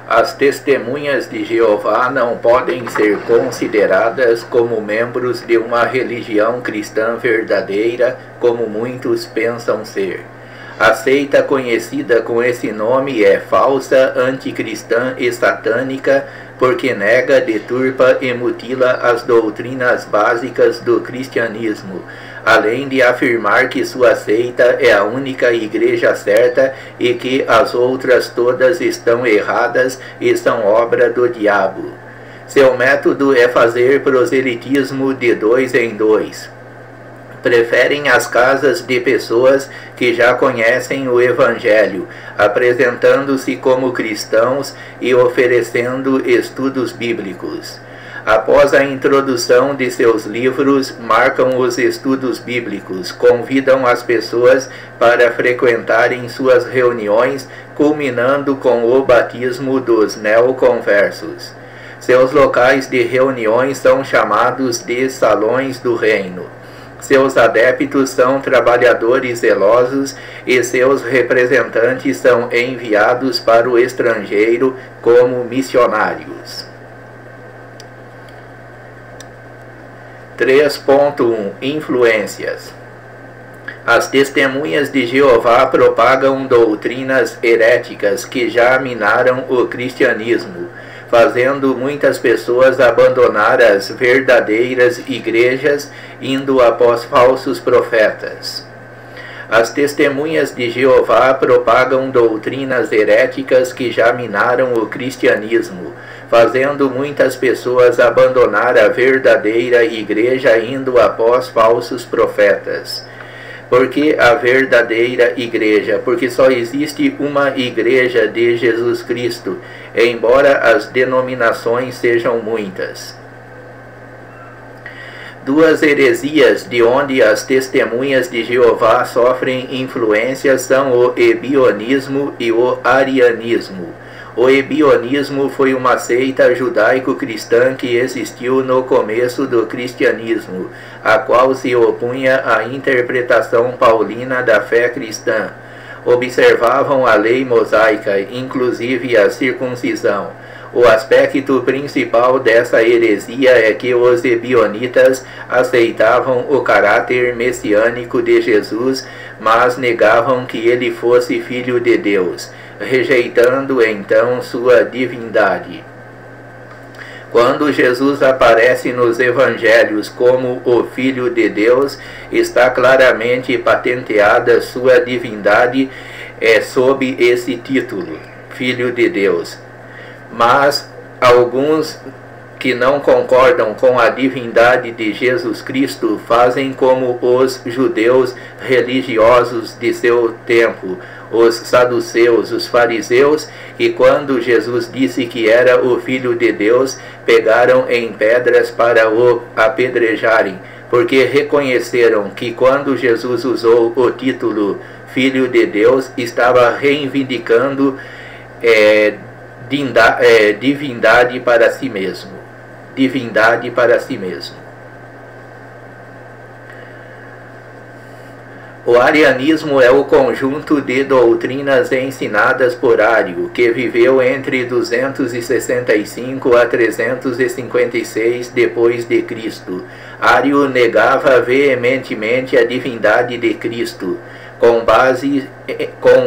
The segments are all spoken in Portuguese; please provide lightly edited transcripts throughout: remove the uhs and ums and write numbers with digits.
As testemunhas de Jeová não podem ser consideradas como membros de uma religião cristã verdadeira, como muitos pensam ser. A seita conhecida com esse nome é falsa, anticristã e satânica, porque nega, deturpa e mutila as doutrinas básicas do cristianismo, além de afirmar que sua seita é a única igreja certa e que as outras todas estão erradas e são obra do diabo. Seu método é fazer proselitismo de 2 em 2. Preferem as casas de pessoas que já conhecem o Evangelho, apresentando-se como cristãos e oferecendo estudos bíblicos. Após a introdução de seus livros, marcam os estudos bíblicos, convidam as pessoas para frequentarem suas reuniões, culminando com o batismo dos neoconversos. Seus locais de reuniões são chamados de salões do reino. Seus adeptos são trabalhadores zelosos e seus representantes são enviados para o estrangeiro como missionários. 3.1 Influências. As testemunhas de Jeová propagam doutrinas heréticas que já minaram o cristianismo, fazendo muitas pessoas abandonar as verdadeiras igrejas, indo após falsos profetas. As testemunhas de Jeová propagam doutrinas heréticas que já minaram o cristianismo, fazendo muitas pessoas abandonar a verdadeira igreja, indo após falsos profetas. Porque a verdadeira igreja? Porque só existe uma igreja de Jesus Cristo, embora as denominações sejam muitas. Duas heresias de onde as testemunhas de Jeová sofrem influência são o ebionismo e o arianismo. O ebionismo foi uma seita judaico-cristã que existiu no começo do cristianismo, a qual se opunha à interpretação paulina da fé cristã. Observavam a lei mosaica, inclusive a circuncisão. O aspecto principal dessa heresia é que os ebionitas aceitavam o caráter messiânico de Jesus, mas negavam que ele fosse filho de Deus, rejeitando então sua divindade. Quando Jesus aparece nos evangelhos como o Filho de Deus, está claramente patenteada sua divindade sob esse título, Filho de Deus. Mas alguns que não concordam com a divindade de Jesus Cristo fazem como os judeus religiosos de seu tempo, os saduceus, os fariseus, e quando Jesus disse que era o Filho de Deus, pegaram em pedras para o apedrejarem, porque reconheceram que quando Jesus usou o título Filho de Deus, estava reivindicando divindade para si mesmo. Divindade para si mesmo. O arianismo é o conjunto de doutrinas ensinadas por Ario, que viveu entre 265 a 356 depois de Cristo. Ario negava veementemente a divindade de Cristo, com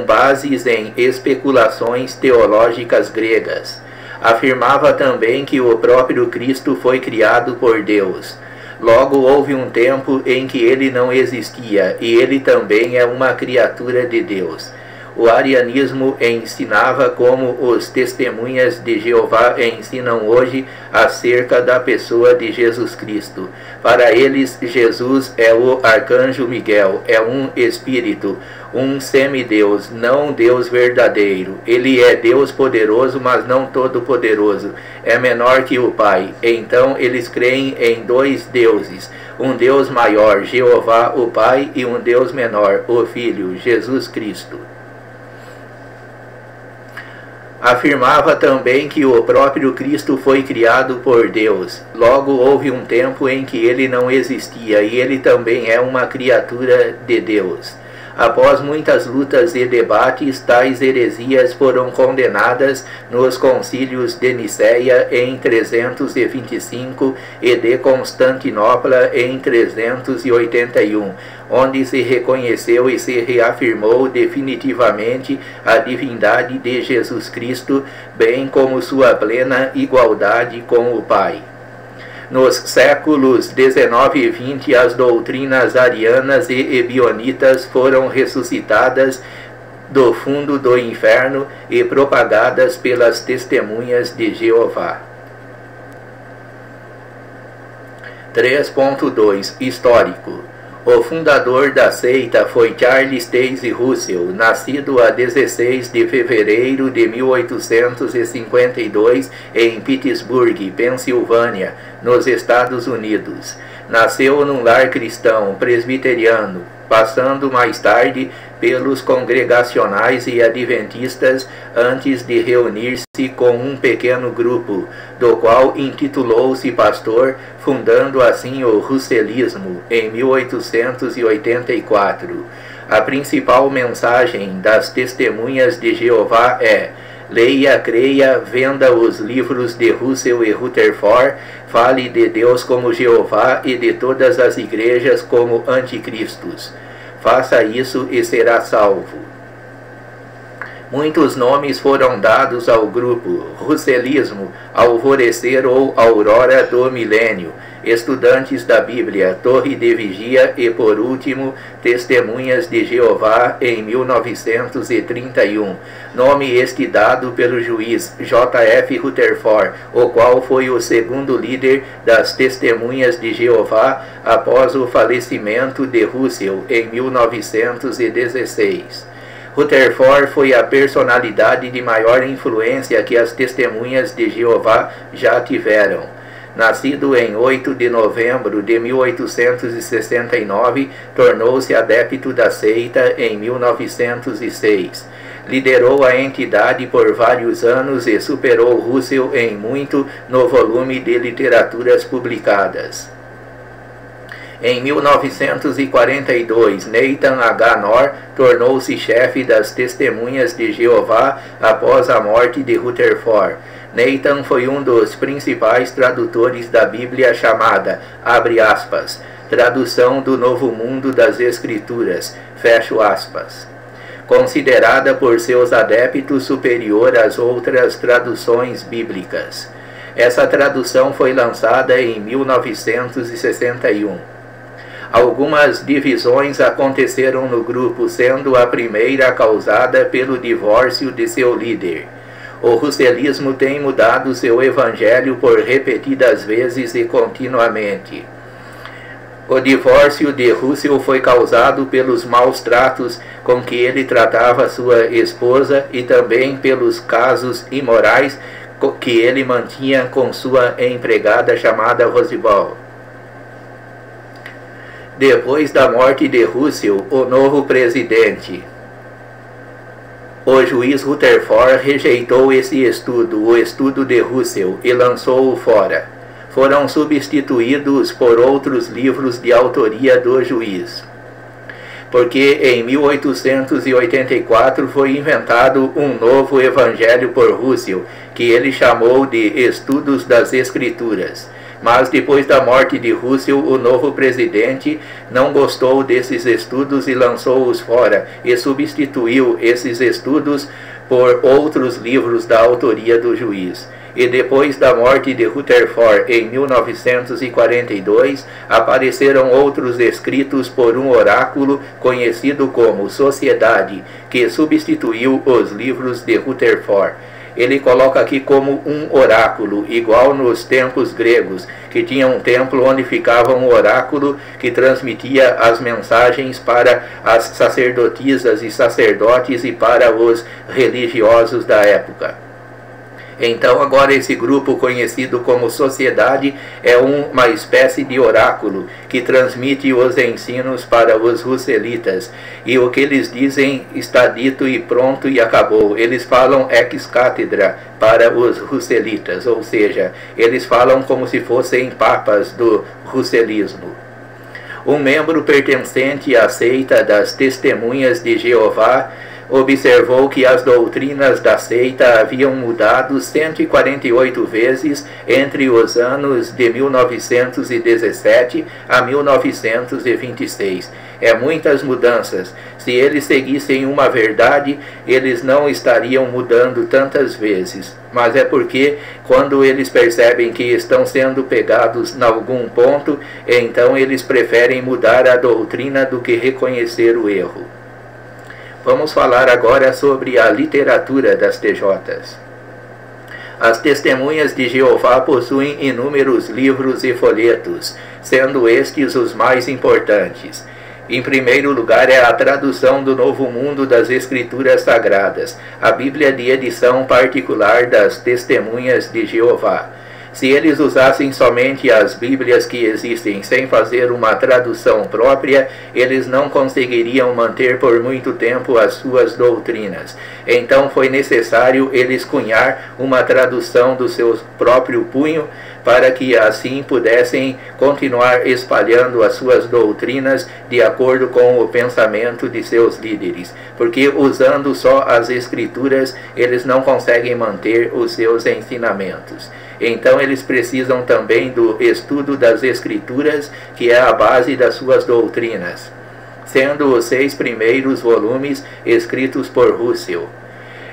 bases em especulações teológicas gregas. Afirmava também que o próprio Cristo foi criado por Deus. Logo houve um tempo em que ele não existia, e ele também é uma criatura de Deus. O arianismo ensinava como os testemunhas de Jeová ensinam hoje acerca da pessoa de Jesus Cristo. Para eles, Jesus é o arcanjo Miguel, é um espírito, um semideus, não Deus verdadeiro. Ele é Deus poderoso, mas não todo-poderoso. É menor que o Pai. Então eles creem em dois deuses, um Deus maior, Jeová o Pai, e um Deus menor, o Filho, Jesus Cristo. Afirmava também que o próprio Cristo foi criado por Deus. Logo houve um tempo em que ele não existia, e ele também é uma criatura de Deus. Após muitas lutas e debates, tais heresias foram condenadas nos concílios de Nicéia em 325 e de Constantinopla em 381, onde se reconheceu e se reafirmou definitivamente a divindade de Jesus Cristo, bem como sua plena igualdade com o Pai. Nos séculos 19 e 20, as doutrinas arianas e ebionitas foram ressuscitadas do fundo do inferno e propagadas pelas testemunhas de Jeová. 3.2 Histórico. O fundador da seita foi Charles Taze Russell, nascido a 16 de fevereiro de 1852 em Pittsburgh, Pensilvânia, nos Estados Unidos. Nasceu num lar cristão presbiteriano, passando mais tarde pelos congregacionais e adventistas antes de reunir-se com um pequeno grupo, do qual intitulou-se pastor, fundando assim o Russellismo em 1884. A principal mensagem das Testemunhas de Jeová é: leia, creia, venda os livros de Russell e Rutherford, fale de Deus como Jeová e de todas as igrejas como anticristos. Faça isso e será salvo. Muitos nomes foram dados ao grupo: Russellismo, Alvorecer ou Aurora do Milênio, Estudantes da Bíblia, Torre de Vigia e, por último, Testemunhas de Jeová em 1931. Nome este dado pelo juiz J.F. Rutherford, o qual foi o segundo líder das Testemunhas de Jeová após o falecimento de Russell em 1916. Rutherford foi a personalidade de maior influência que as Testemunhas de Jeová já tiveram. Nascido em 8 de novembro de 1869, tornou-se adepto da seita em 1906. Liderou a entidade por vários anos e superou Russell em muito no volume de literaturas publicadas. Em 1942, Nathan H. Knorr tornou-se chefe das Testemunhas de Jeová após a morte de Rutherford. Nathan foi um dos principais tradutores da Bíblia chamada, abre aspas, Tradução do Novo Mundo das Escrituras, fecho aspas. Considerada por seus adeptos superior às outras traduções bíblicas. Essa tradução foi lançada em 1961. Algumas divisões aconteceram no grupo, sendo a primeira causada pelo divórcio de seu líder. O russellismo tem mudado seu evangelho por repetidas vezes e continuamente. O divórcio de Russell foi causado pelos maus tratos com que ele tratava sua esposa e também pelos casos imorais que ele mantinha com sua empregada chamada Rosibal. Depois da morte de Russell, o novo presidente, o juiz Rutherford, rejeitou esse estudo, o estudo de Russell, e lançou-o fora. Foram substituídos por outros livros de autoria do juiz. Porque em 1884 foi inventado um novo evangelho por Russell, que ele chamou de Estudos das Escrituras. Mas depois da morte de Russell, o novo presidente não gostou desses estudos e lançou-os fora, e substituiu esses estudos por outros livros da autoria do juiz. E depois da morte de Rutherford em 1942, apareceram outros escritos por um oráculo conhecido como Sociedade, que substituiu os livros de Rutherford. Ele coloca aqui como um oráculo, igual nos tempos gregos, que tinha um templo onde ficava um oráculo que transmitia as mensagens para as sacerdotisas e sacerdotes e para os religiosos da época. Então agora esse grupo conhecido como Sociedade é uma espécie de oráculo que transmite os ensinos para os russelitas. E o que eles dizem está dito e pronto e acabou. Eles falam ex cátedra para os russelitas, ou seja, eles falam como se fossem papas do russelismo. Um membro pertencente à seita das Testemunhas de Jeová observou que as doutrinas da seita haviam mudado 148 vezes entre os anos de 1917 a 1926. É muitas mudanças. Se eles seguissem uma verdade, eles não estariam mudando tantas vezes. Mas é porque, quando eles percebem que estão sendo pegados em algum ponto, então eles preferem mudar a doutrina do que reconhecer o erro. Vamos falar agora sobre a literatura das TJs. As Testemunhas de Jeová possuem inúmeros livros e folhetos, sendo estes os mais importantes. Em primeiro lugar é a tradução do Novo Mundo das Escrituras Sagradas, a Bíblia de edição particular das Testemunhas de Jeová. Se eles usassem somente as Bíblias que existem sem fazer uma tradução própria, eles não conseguiriam manter por muito tempo as suas doutrinas. Então foi necessário eles cunhar uma tradução do seu próprio punho, para que assim pudessem continuar espalhando as suas doutrinas de acordo com o pensamento de seus líderes. Porque usando só as Escrituras, eles não conseguem manter os seus ensinamentos. Então eles precisam também do estudo das Escrituras, que é a base das suas doutrinas, sendo os 6 primeiros volumes escritos por Russell.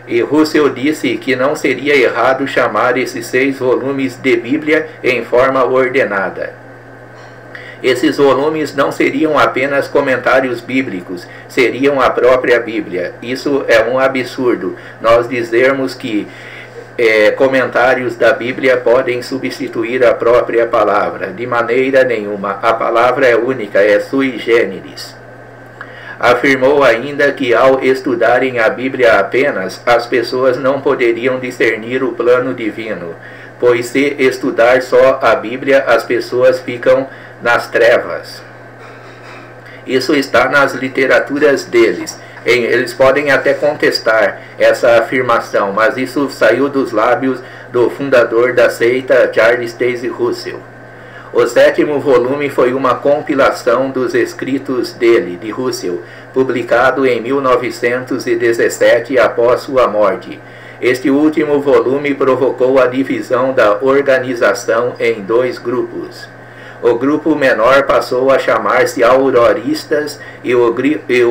E Russell disse que não seria errado chamar esses 6 volumes de Bíblia em forma ordenada. Esses volumes não seriam apenas comentários bíblicos, seriam a própria Bíblia. Isso é um absurdo, nós dizermos que comentários da Bíblia podem substituir a própria palavra. De maneira nenhuma. A palavra é única, é sui generis. Afirmou ainda que ao estudarem a Bíblia apenas, as pessoas não poderiam discernir o plano divino, pois se estudar só a Bíblia, as pessoas ficam nas trevas. Isso está nas literaturas deles. Eles podem até contestar essa afirmação, mas isso saiu dos lábios do fundador da seita, Charles Taze Russell. O 7º volume foi uma compilação dos escritos dele, de Russell, publicado em 1917 após sua morte. Este último volume provocou a divisão da organização em 2 grupos. O grupo menor passou a chamar-se Auroristas e o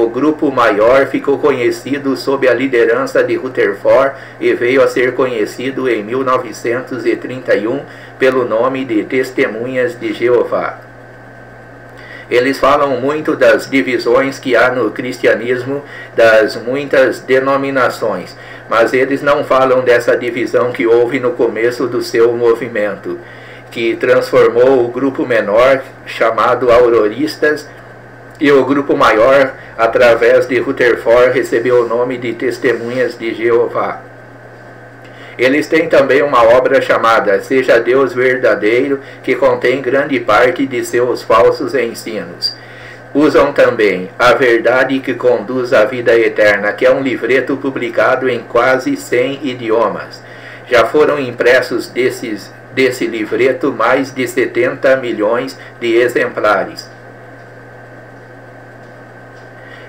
grupo maior ficou conhecido sob a liderança de Rutherford e veio a ser conhecido em 1931 pelo nome de Testemunhas de Jeová. Eles falam muito das divisões que há no cristianismo, das muitas denominações, mas eles não falam dessa divisão que houve no começo do seu movimento, que transformou o grupo menor, chamado Auroristas, e o grupo maior, através de Rutherford, recebeu o nome de Testemunhas de Jeová. Eles têm também uma obra chamada Seja Deus Verdadeiro, que contém grande parte de seus falsos ensinos. Usam também A Verdade que Conduz à Vida Eterna, que é um livreto publicado em quase 100 idiomas. Já foram impressos desse livreto mais de 70 milhões de exemplares.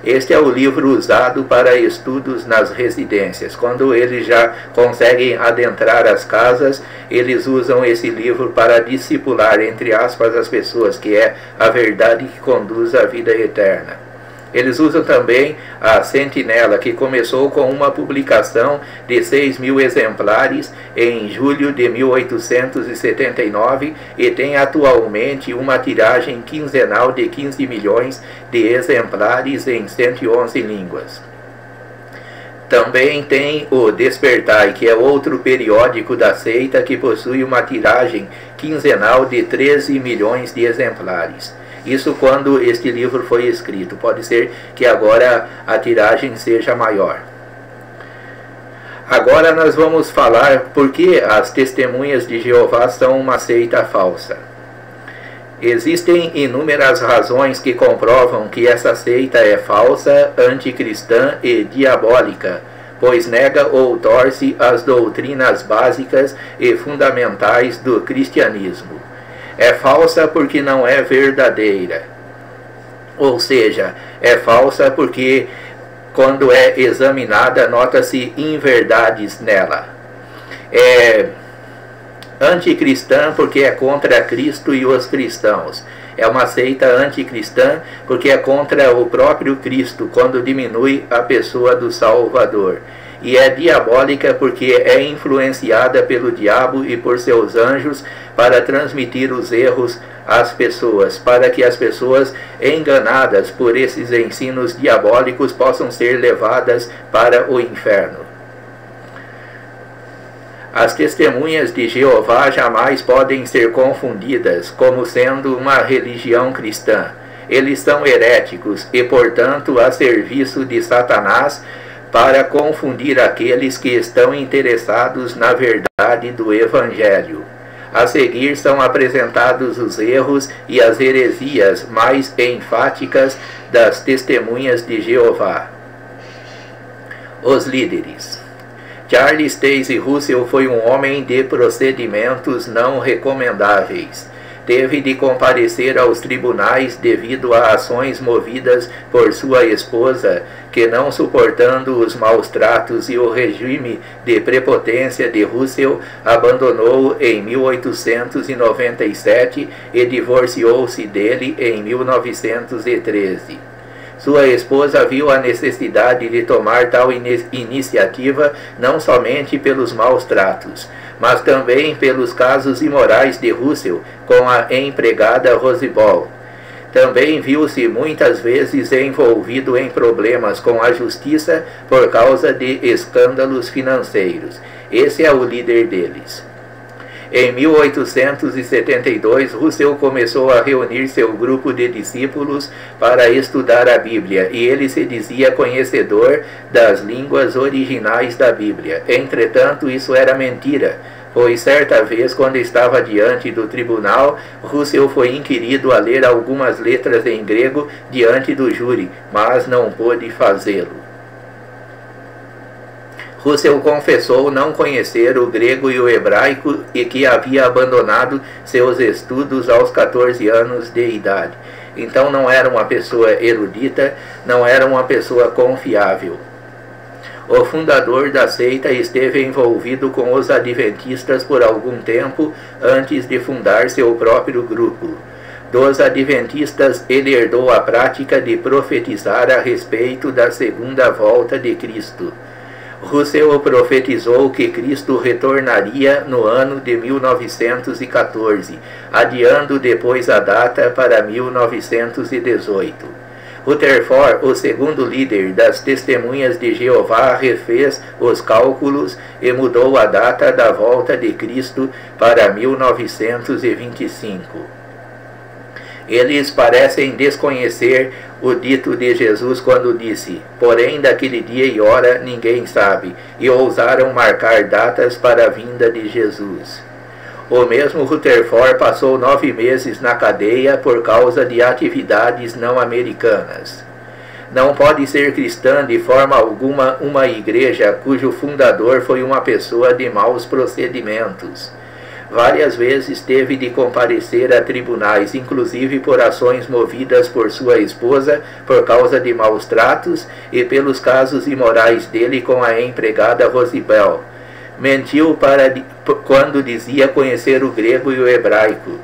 Este é o livro usado para estudos nas residências. Quando eles já conseguem adentrar as casas, eles usam esse livro para discipular, entre aspas, as pessoas, que é a verdade que conduz à vida eterna. Eles usam também a Sentinela, que começou com uma publicação de 6.000 exemplares em julho de 1879 e tem atualmente uma tiragem quinzenal de 15 milhões de exemplares em 111 línguas. Também tem o Despertai, que é outro periódico da seita que possui uma tiragem quinzenal de 13 milhões de exemplares. Isso quando este livro foi escrito. Pode ser que agora a tiragem seja maior. Agora nós vamos falar por que as Testemunhas de Jeová são uma seita falsa. Existem inúmeras razões que comprovam que essa seita é falsa, anticristã e diabólica, pois nega ou torce as doutrinas básicas e fundamentais do cristianismo. É falsa porque não é verdadeira. ou seja, é falsa porque quando é examinada nota-se inverdades nela. É anticristã porque é contra Cristo e os cristãos. É uma seita anticristã porque é contra o próprio Cristo quando diminui a pessoa do Salvador. E é diabólica porque é influenciada pelo diabo e por seus anjos para transmitir os erros às pessoas, para que as pessoas enganadas por esses ensinos diabólicos possam ser levadas para o inferno. As testemunhas de Jeová jamais podem ser confundidas como sendo uma religião cristã. Eles são heréticos e, portanto, a serviço de Satanás para confundir aqueles que estão interessados na verdade do Evangelho. A seguir são apresentados os erros e as heresias mais enfáticas das testemunhas de Jeová. Os líderes. Charles Taze Russell foi um homem de procedimentos não recomendáveis. Teve de comparecer aos tribunais devido a ações movidas por sua esposa, que, não suportando os maus tratos e o regime de prepotência de Russell, abandonou em 1897 e divorciou-se dele em 1913. Sua esposa viu a necessidade de tomar tal iniciativa não somente pelos maus tratos, mas também pelos casos imorais de Russell com a empregada Rose Ball. Também viu-se muitas vezes envolvido em problemas com a justiça por causa de escândalos financeiros. Esse é o líder deles. Em 1872, Russell começou a reunir seu grupo de discípulos para estudar a Bíblia, e ele se dizia conhecedor das línguas originais da Bíblia. Entretanto, isso era mentira, pois certa vez, quando estava diante do tribunal, Russell foi inquirido a ler algumas letras em grego diante do júri, mas não pôde fazê-lo. Russell confessou não conhecer o grego e o hebraico e que havia abandonado seus estudos aos 14 anos de idade. Então não era uma pessoa erudita, não era uma pessoa confiável. O fundador da seita esteve envolvido com os adventistas por algum tempo antes de fundar seu próprio grupo. Dos adventistas, ele herdou a prática de profetizar a respeito da segunda volta de Cristo. Russell profetizou que Cristo retornaria no ano de 1914, adiando depois a data para 1918. Rutherford, o segundo líder das Testemunhas de Jeová, refez os cálculos e mudou a data da volta de Cristo para 1925. Eles parecem desconhecer o dito de Jesus quando disse: "Porém, daquele dia e hora ninguém sabe", e ousaram marcar datas para a vinda de Jesus. O mesmo Rutherford passou 9 meses na cadeia por causa de atividades não americanas. Não pode ser cristã de forma alguma uma igreja cujo fundador foi uma pessoa de maus procedimentos. Várias vezes teve de comparecer a tribunais, inclusive por ações movidas por sua esposa por causa de maus tratos e pelos casos imorais dele com a empregada Rose Bell. Mentiu quando dizia conhecer o grego e o hebraico.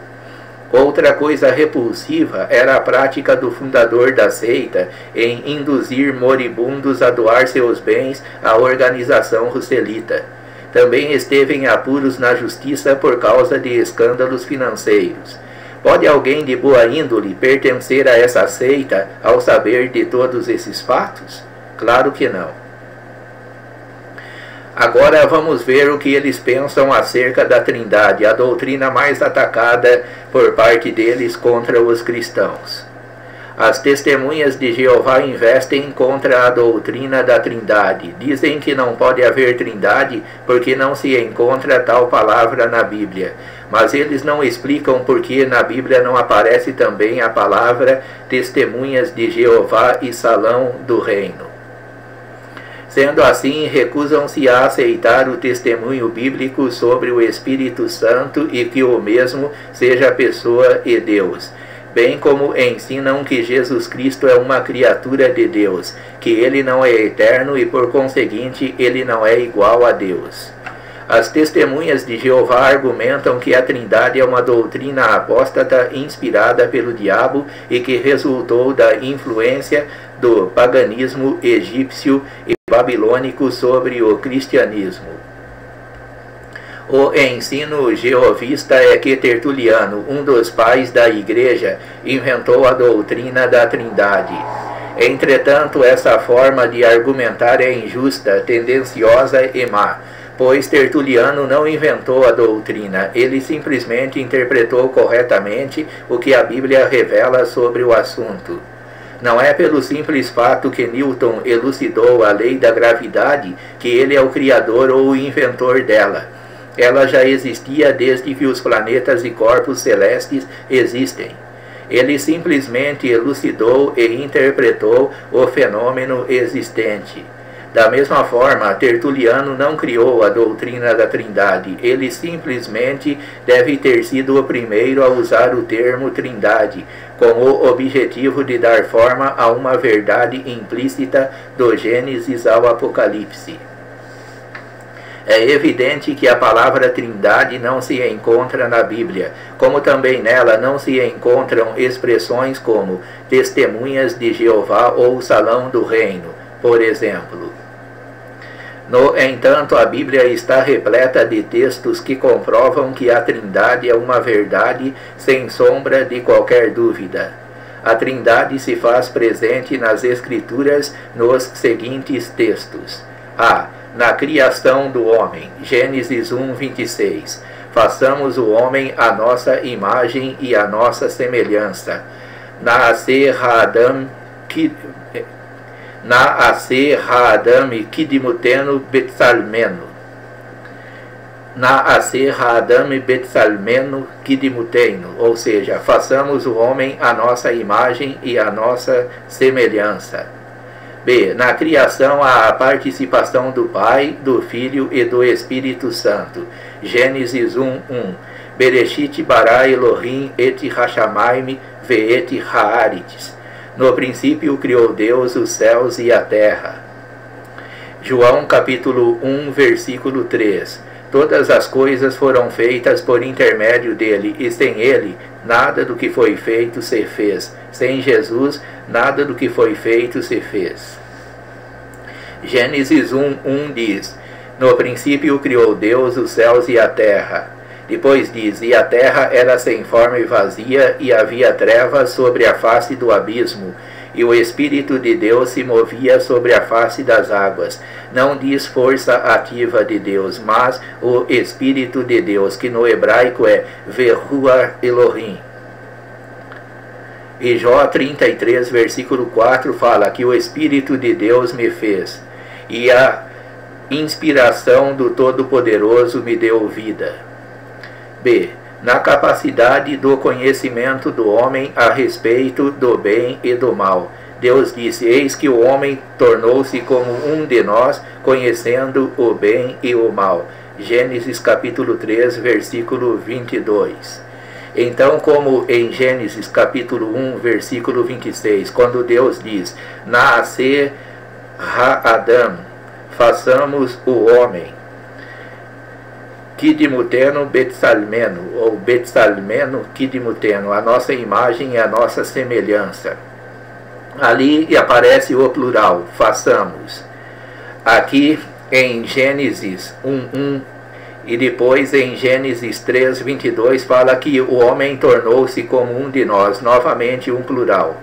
Outra coisa repulsiva era a prática do fundador da seita em induzir moribundos a doar seus bens à organização russelita. Também esteve em apuros na justiça por causa de escândalos financeiros. Pode alguém de boa índole pertencer a essa seita ao saber de todos esses fatos? Claro que não. Agora vamos ver o que eles pensam acerca da Trindade, a doutrina mais atacada por parte deles contra os cristãos. As testemunhas de Jeová investem contra a doutrina da Trindade. Dizem que não pode haver Trindade porque não se encontra tal palavra na Bíblia. Mas eles não explicam por que na Bíblia não aparece também a palavra testemunhas de Jeová e salão do reino. Sendo assim, recusam-se a aceitar o testemunho bíblico sobre o Espírito Santo e que o mesmo seja pessoa e Deus. bem como ensinam que Jesus Cristo é uma criatura de Deus, que ele não é eterno e por conseguinte ele não é igual a Deus. As testemunhas de Jeová argumentam que a Trindade é uma doutrina apóstata inspirada pelo diabo e que resultou da influência do paganismo egípcio e babilônico sobre o cristianismo. O ensino jeovista é que Tertuliano, um dos pais da Igreja, inventou a doutrina da Trindade. Entretanto, essa forma de argumentar é injusta, tendenciosa e má, pois Tertuliano não inventou a doutrina, ele simplesmente interpretou corretamente o que a Bíblia revela sobre o assunto. Não é pelo simples fato que Newton elucidou a lei da gravidade que ele é o criador ou o inventor dela. Ela já existia desde que os planetas e corpos celestes existem. Ele simplesmente elucidou e interpretou o fenômeno existente. Da mesma forma, Tertuliano não criou a doutrina da Trindade. Ele simplesmente deve ter sido o primeiro a usar o termo Trindade, com o objetivo de dar forma a uma verdade implícita do Gênesis ao Apocalipse. É evidente que a palavra Trindade não se encontra na Bíblia, como também nela não se encontram expressões como testemunhas de Jeová ou salão do reino, por exemplo. No entanto, a Bíblia está repleta de textos que comprovam que a Trindade é uma verdade sem sombra de qualquer dúvida. A Trindade se faz presente nas Escrituras nos seguintes textos. A. Na criação do homem, Gênesis 1:26. Façamos o homem à nossa imagem e à nossa semelhança. Na'aseh ha'adam kidimutenu betsalmenu. Na'aseh ha'adam betsalmenu kidimutenu. Ou seja, façamos o homem à nossa imagem e à nossa semelhança. B. Na criação há a participação do Pai, do Filho e do Espírito Santo. Gênesis 1:1. Bereshit bara Elohim et hashamayim ve'et haaretz. No princípio criou Deus os céus e a terra. João capítulo 1, versículo 3. Todas as coisas foram feitas por intermédio dele, e sem ele, nada do que foi feito se fez. Sem Jesus, nada do que foi feito se fez. Gênesis 1:1 diz: No princípio criou Deus os céus e a terra. Depois diz: E a terra era sem forma e vazia, e havia trevas sobre a face do abismo, e o Espírito de Deus se movia sobre a face das águas. Não diz força ativa de Deus, mas o Espírito de Deus, que no hebraico é Veruach Elohim. E Jó 33, versículo 4 fala que o Espírito de Deus me fez, e a inspiração do Todo-Poderoso me deu vida. B. Na capacidade do conhecimento do homem a respeito do bem e do mal. Deus disse: Eis que o homem tornou-se como um de nós, conhecendo o bem e o mal. Gênesis capítulo 3, versículo 22. Então, como em Gênesis capítulo 1, versículo 26, quando Deus diz: Na'aseh ha'adam, façamos o homem, Kidimutenu betsalmenu, ou betsalmenu kidimutenu, a nossa imagem e a nossa semelhança. Ali aparece o plural, façamos. Aqui em Gênesis 1:1 e depois em Gênesis 3:22 fala que o homem tornou-se como um de nós, novamente um plural.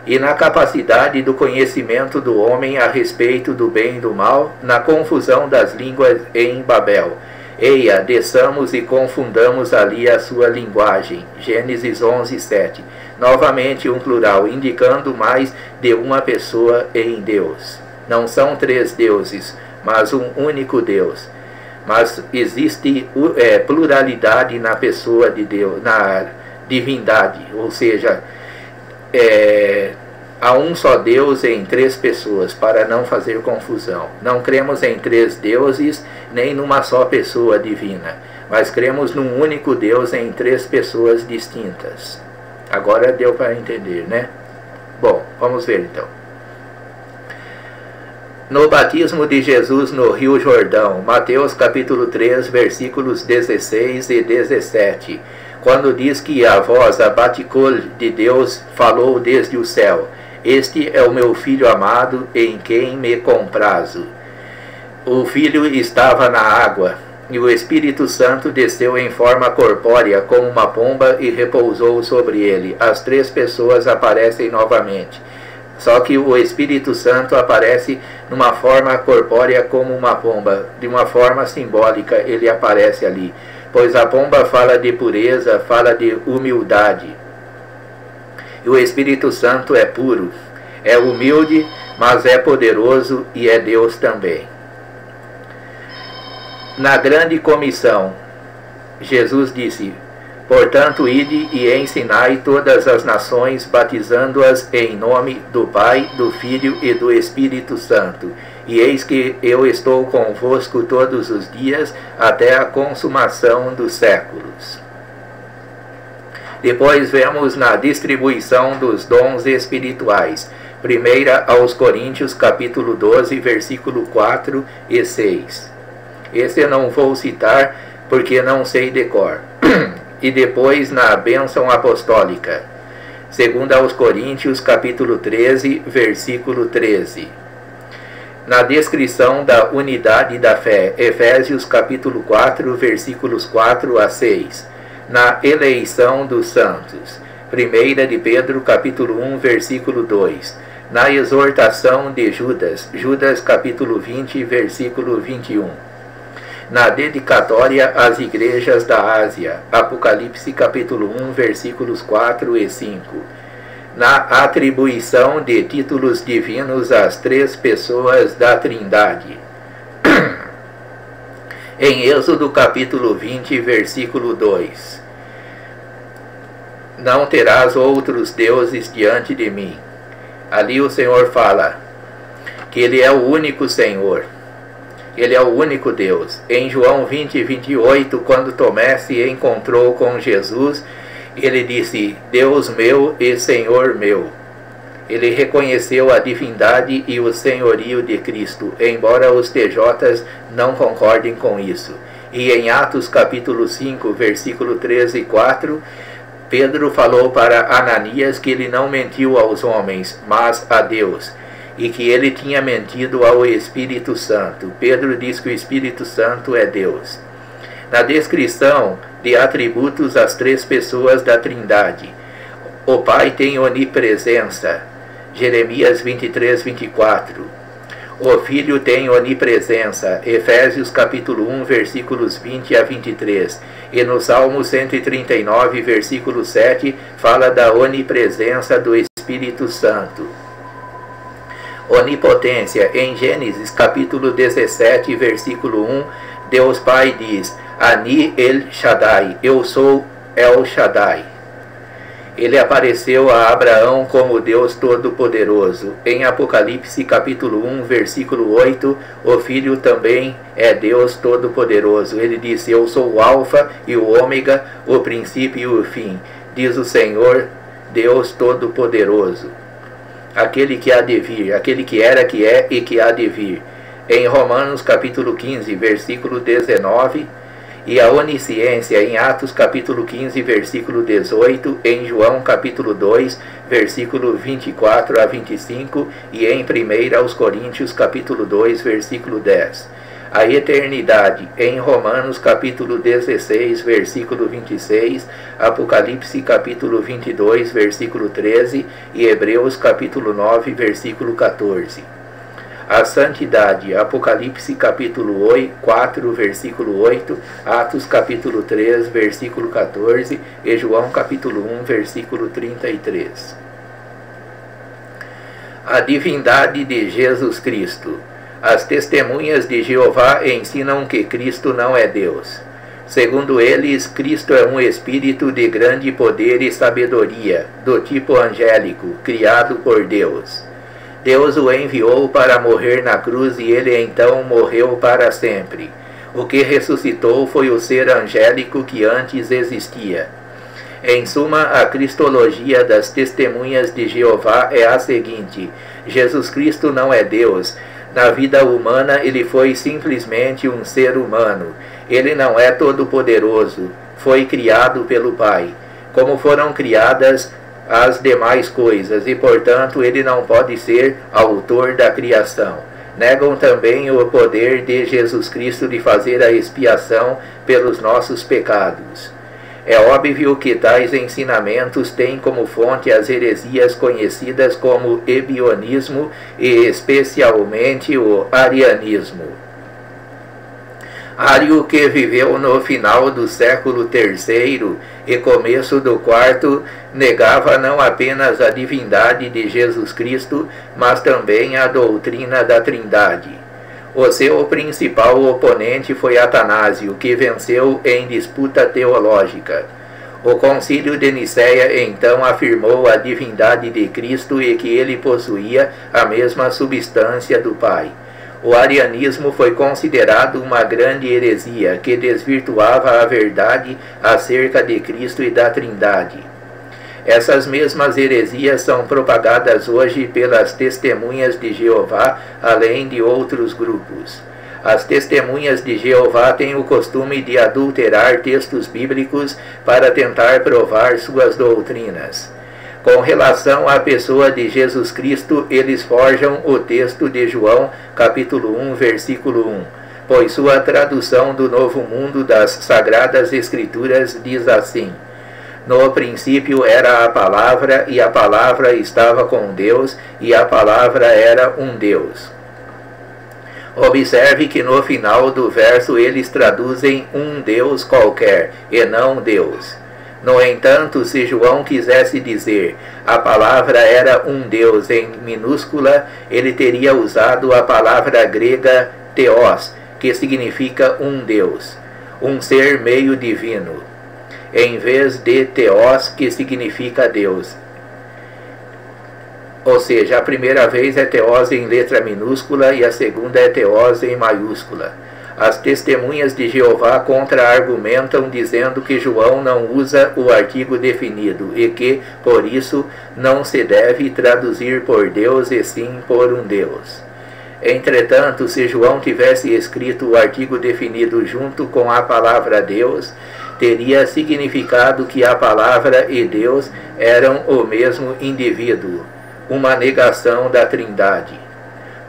E na capacidade do conhecimento do homem a respeito do bem e do mal, na confusão das línguas em Babel. Eia, desçamos e confundamos ali a sua linguagem. Gênesis 11:7. Novamente um plural, indicando mais de uma pessoa em Deus. Não são três deuses, mas um único Deus. Mas existe pluralidade na pessoa de Deus, na divindade, ou seja, há um só Deus em três pessoas, para não fazer confusão. Não cremos em três deuses, nem numa só pessoa divina, mas cremos num único Deus em três pessoas distintas. Agora deu para entender, né? Bom, vamos ver então. No batismo de Jesus no Rio Jordão, Mateus capítulo 3, versículos 16 e 17, quando diz que a voz, a baticol de Deus, falou desde o céu: este é o meu filho amado, em quem me comprazo. O filho estava na água, e o Espírito Santo desceu em forma corpórea como uma pomba e repousou sobre ele. As três pessoas aparecem novamente. Só que o Espírito Santo aparece numa forma corpórea como uma pomba. De uma forma simbólica ele aparece ali. Pois a pomba fala de pureza, fala de humildade. E o Espírito Santo é puro, é humilde, mas é poderoso e é Deus também. Na grande comissão, Jesus disse: portanto, ide e ensinai todas as nações, batizando-as em nome do Pai, do Filho e do Espírito Santo. E eis que eu estou convosco todos os dias, até a consumação dos séculos. Depois vemos na distribuição dos dons espirituais. Primeira aos Coríntios, capítulo 12, versículo 4 e 6. Esse eu não vou citar, porque não sei de cor. E depois na bênção apostólica. Segunda aos Coríntios, capítulo 13, versículo 13. Na descrição da unidade da fé, Efésios, capítulo 4, versículos 4 a 6. Na eleição dos santos, 1 de Pedro, capítulo 1, versículo 2. Na exortação de Judas, Judas, capítulo 20, versículo 21. Na dedicatória às igrejas da Ásia, Apocalipse capítulo 1, versículos 4 e 5. Na atribuição de títulos divinos às três pessoas da Trindade. Em Êxodo capítulo 20, versículo 2. Não terás outros deuses diante de mim. Ali o Senhor fala que Ele é o único Senhor. Ele é o único Deus. Em João 20, 28, quando Tomé se encontrou com Jesus, ele disse: Deus meu e Senhor meu. Ele reconheceu a divindade e o senhorio de Cristo, embora os TJs não concordem com isso. E em Atos capítulo 5, versículo 13 e 4, Pedro falou para Ananias que ele não mentiu aos homens, mas a Deus, e que ele tinha mentido ao Espírito Santo. Pedro diz que o Espírito Santo é Deus. Na descrição de atributos às três pessoas da Trindade, o Pai tem onipresença, Jeremias 23, 24. O Filho tem onipresença, Efésios capítulo 1, versículos 20 a 23. E no Salmo 139, versículo 7, fala da onipresença do Espírito Santo. Onipotência, em Gênesis capítulo 17, versículo 1, Deus Pai diz: Ani El Shaddai, eu sou El Shaddai. Ele apareceu a Abraão como Deus Todo-Poderoso. Em Apocalipse capítulo 1, versículo 8, o Filho também é Deus Todo-Poderoso. Ele disse: eu sou o Alfa e o Ômega, o princípio e o fim, diz o Senhor, Deus Todo-Poderoso. Aquele que há de vir, aquele que era, que é e que há de vir. Em Romanos capítulo 15, versículo 19, e a onisciência em Atos capítulo 15, versículo 18, em João capítulo 2, versículo 24 a 25, e em 1 aos Coríntios capítulo 2, versículo 10. A eternidade em Romanos capítulo 16, versículo 26, Apocalipse capítulo 22, versículo 13 e Hebreus capítulo 9, versículo 14. A santidade, Apocalipse capítulo 4, versículo 8, Atos capítulo 3, versículo 14 e João capítulo 1, versículo 33. A divindade de Jesus Cristo. As testemunhas de Jeová ensinam que Cristo não é Deus. Segundo eles, Cristo é um espírito de grande poder e sabedoria, do tipo angélico, criado por Deus. Deus o enviou para morrer na cruz e ele então morreu para sempre. O que ressuscitou foi o ser angélico que antes existia. Em suma, a cristologia das testemunhas de Jeová é a seguinte: Jesus Cristo não é Deus. Na vida humana, ele foi simplesmente um ser humano. Ele não é todo-poderoso. Foi criado pelo Pai, como foram criadas as demais coisas, e, portanto, ele não pode ser autor da criação. Negam também o poder de Jesus Cristo de fazer a expiação pelos nossos pecados. É óbvio que tais ensinamentos têm como fonte as heresias conhecidas como ebionismo e especialmente o arianismo. Ário, que viveu no final do século III e começo do IV, negava não apenas a divindade de Jesus Cristo, mas também a doutrina da Trindade. O seu principal oponente foi Atanásio, que venceu em disputa teológica. O Concílio de Nicéia então afirmou a divindade de Cristo e que ele possuía a mesma substância do Pai. O arianismo foi considerado uma grande heresia que desvirtuava a verdade acerca de Cristo e da Trindade. Essas mesmas heresias são propagadas hoje pelas testemunhas de Jeová, além de outros grupos. As testemunhas de Jeová têm o costume de adulterar textos bíblicos para tentar provar suas doutrinas. Com relação à pessoa de Jesus Cristo, eles forjam o texto de João, capítulo 1, versículo 1, pois sua tradução do Novo Mundo das Sagradas Escrituras diz assim: No princípio era a palavra, e a palavra estava com Deus, e a palavra era um Deus. Observe que no final do verso eles traduzem um Deus qualquer, e não Deus. No entanto, se João quisesse dizer a palavra era um Deus em minúscula, ele teria usado a palavra grega theos, que significa um Deus, um ser meio divino, em vez de theos, que significa Deus. Ou seja, a primeira vez é theos em letra minúscula e a segunda é theos em maiúscula. As testemunhas de Jeová contra-argumentam dizendo que João não usa o artigo definido e que, por isso, não se deve traduzir por Deus e sim por um Deus. Entretanto, se João tivesse escrito o artigo definido junto com a palavra Deus, teria significado que a palavra e Deus eram o mesmo indivíduo, uma negação da Trindade.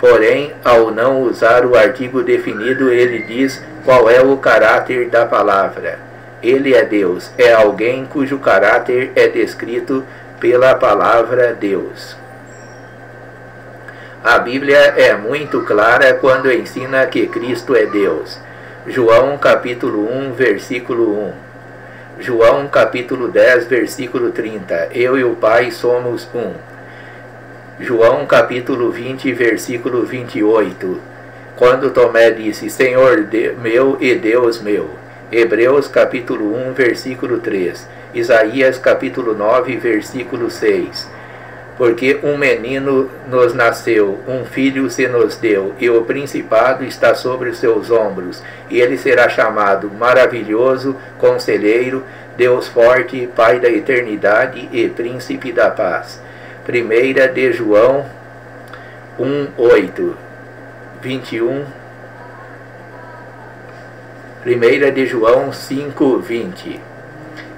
Porém, ao não usar o artigo definido, ele diz qual é o caráter da palavra. Ele é Deus, é alguém cujo caráter é descrito pela palavra Deus. A Bíblia é muito clara quando ensina que Cristo é Deus. João capítulo 1, versículo 1. João capítulo 10, versículo 30. Eu e o Pai somos um. João capítulo 20, versículo 28, quando Tomé disse, Senhor meu e Deus meu. Hebreus capítulo 1, versículo 3, Isaías capítulo 9, versículo 6, porque um menino nos nasceu, um filho se nos deu, e o principado está sobre os seus ombros, e ele será chamado Maravilhoso, Conselheiro, Deus Forte, Pai da Eternidade e Príncipe da Paz. 1 de João 1, 8, 21, 1 de João 5, 20.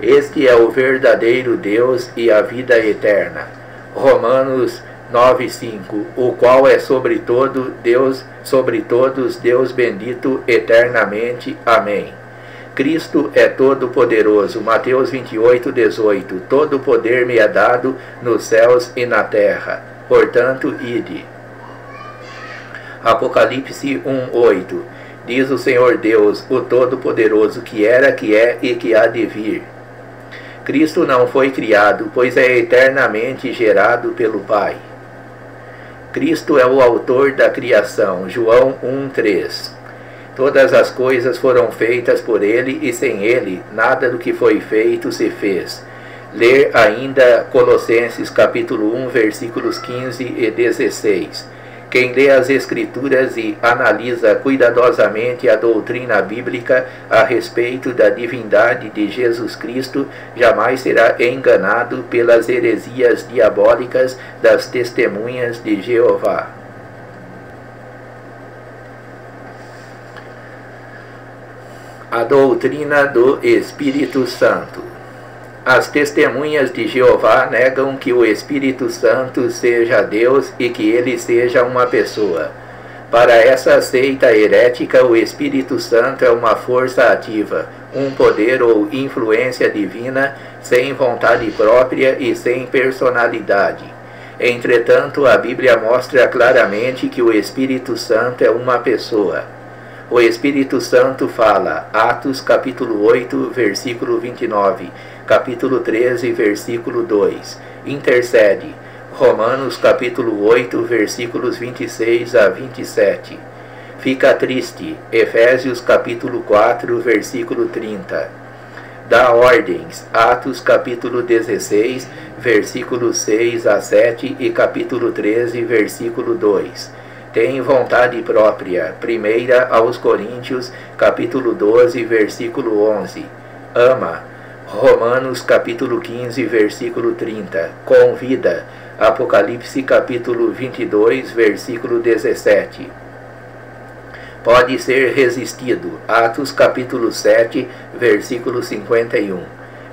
Este é o verdadeiro Deus e a vida eterna. Romanos 9, 5, o qual é sobre todos Deus bendito eternamente. Amém. Cristo é todo-poderoso. Mateus 28, 18. Todo poder me é dado nos céus e na terra. Portanto, ide. Apocalipse 1, 8. Diz o Senhor Deus, o Todo-Poderoso, que era, que é e que há de vir. Cristo não foi criado, pois é eternamente gerado pelo Pai. Cristo é o autor da criação. João 1, 3. Todas as coisas foram feitas por ele, e sem ele, nada do que foi feito se fez. Ler ainda Colossenses capítulo 1, versículos 15 e 16. Quem lê as Escrituras e analisa cuidadosamente a doutrina bíblica a respeito da divindade de Jesus Cristo jamais será enganado pelas heresias diabólicas das testemunhas de Jeová. A doutrina do Espírito Santo. As testemunhas de Jeová negam que o Espírito Santo seja Deus e que ele seja uma pessoa. Para essa seita herética, o Espírito Santo é uma força ativa, um poder ou influência divina, sem vontade própria e sem personalidade. Entretanto, a Bíblia mostra claramente que o Espírito Santo é uma pessoa. O Espírito Santo fala, Atos capítulo 8, versículo 29, capítulo 13, versículo 2, intercede, Romanos capítulo 8, versículos 26 a 27, fica triste, Efésios capítulo 4, versículo 30, dá ordens, Atos capítulo 16, versículos 6 a 7 e capítulo 13, versículo 2. Tem vontade própria. 1 aos Coríntios, capítulo 12, versículo 11. Ama. Romanos, capítulo 15, versículo 30. Convida. Apocalipse, capítulo 22, versículo 17. Pode ser resistido. Atos, capítulo 7, versículo 51.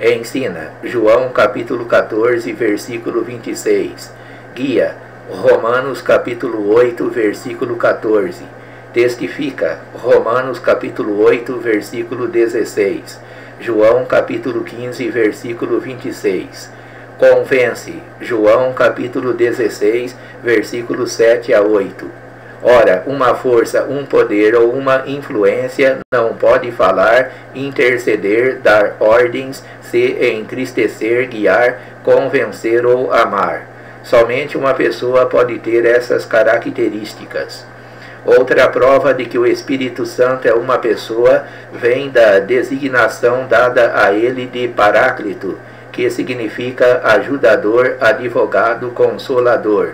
Ensina. João, capítulo 14, versículo 26. Guia. Romanos capítulo 8, versículo 14. Testifica. Romanos capítulo 8, versículo 16. João capítulo 15, versículo 26. Convence. João capítulo 16, versículos 7 a 8. Ora, uma força, um poder ou uma influência não pode falar, interceder, dar ordens, se entristecer, guiar, convencer ou amar. Somente uma pessoa pode ter essas características. Outra prova de que o Espírito Santo é uma pessoa vem da designação dada a ele de Paráclito, que significa ajudador, advogado, consolador,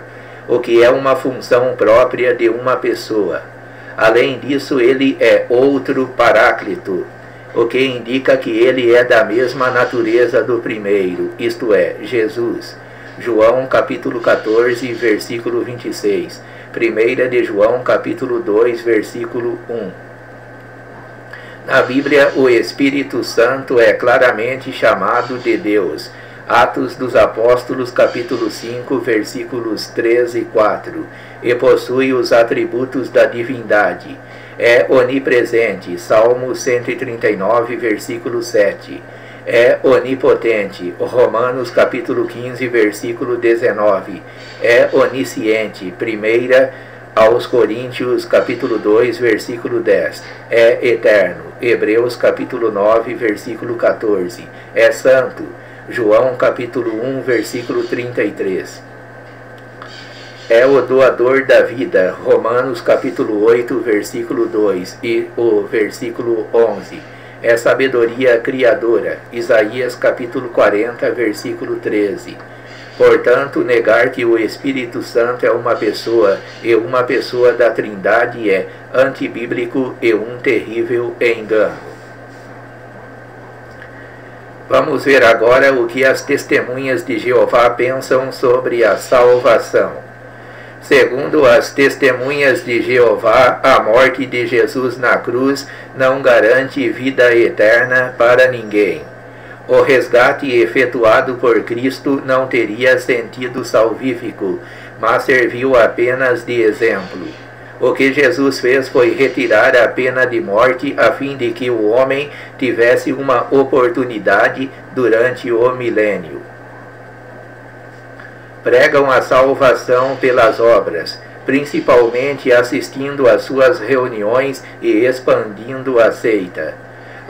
o que é uma função própria de uma pessoa. Além disso, ele é outro Paráclito, o que indica que ele é da mesma natureza do primeiro, isto é, Jesus. João capítulo 14, versículo 26. 1 de João capítulo 2, versículo 1. Na Bíblia, o Espírito Santo é claramente chamado de Deus. Atos dos Apóstolos capítulo 5, versículos 3 e 4. E possui os atributos da divindade. É onipresente. Salmo 139, versículo 7. É onipotente. Romanos capítulo 15, versículo 19. É onisciente. 1 aos Coríntios capítulo 2, versículo 10. É eterno. Hebreus capítulo 9, versículo 14. É santo. João capítulo 1, versículo 33. É o doador da vida. Romanos capítulo 8, versículo 2 e o versículo 11. É sabedoria criadora. Isaías capítulo 40, versículo 13. Portanto, negar que o Espírito Santo é uma pessoa e uma pessoa da Trindade é antibíblico e um terrível engano. Vamos ver agora o que as testemunhas de Jeová pensam sobre a salvação. Segundo as testemunhas de Jeová, a morte de Jesus na cruz não garante vida eterna para ninguém. O resgate efetuado por Cristo não teria sentido salvífico, mas serviu apenas de exemplo. O que Jesus fez foi retirar a pena de morte a fim de que o homem tivesse uma oportunidade durante o milênio. Pregam a salvação pelas obras, principalmente assistindo às suas reuniões e expandindo a seita.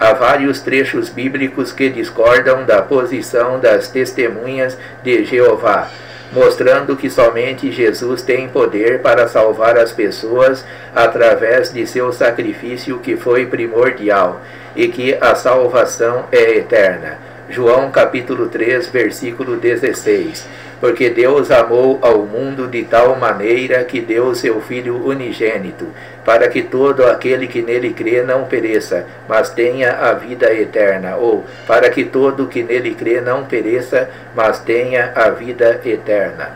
Há vários trechos bíblicos que discordam da posição das testemunhas de Jeová, mostrando que somente Jesus tem poder para salvar as pessoas através de seu sacrifício que foi primordial, e que a salvação é eterna. João capítulo 3, versículo 16. Porque Deus amou ao mundo de tal maneira que deu seu Filho unigênito, para que todo aquele que nele crê não pereça, mas tenha a vida eterna. Ou, para que todo que nele crê não pereça, mas tenha a vida eterna.